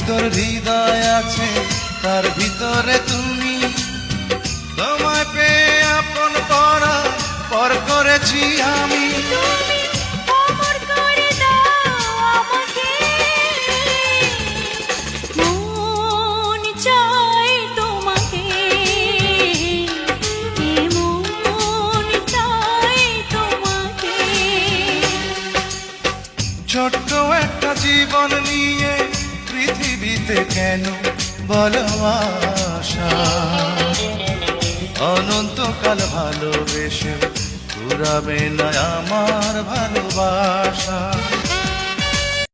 তোর হৃদয় আছে তার ভিতরে তুমি, তোমায় পেয়ে আপন করা পর করেছি আমি। অমর করে দাও আমাকে, মন চাই তোমাকে, মন চাই তোমাকে। ছোট্ট একটা জীবন নিয়ে পৃথিবীতে কেন বলো আশা, অনন্তকাল ভালোবেসে ঘুরাবে না আমার ভালোবাসা।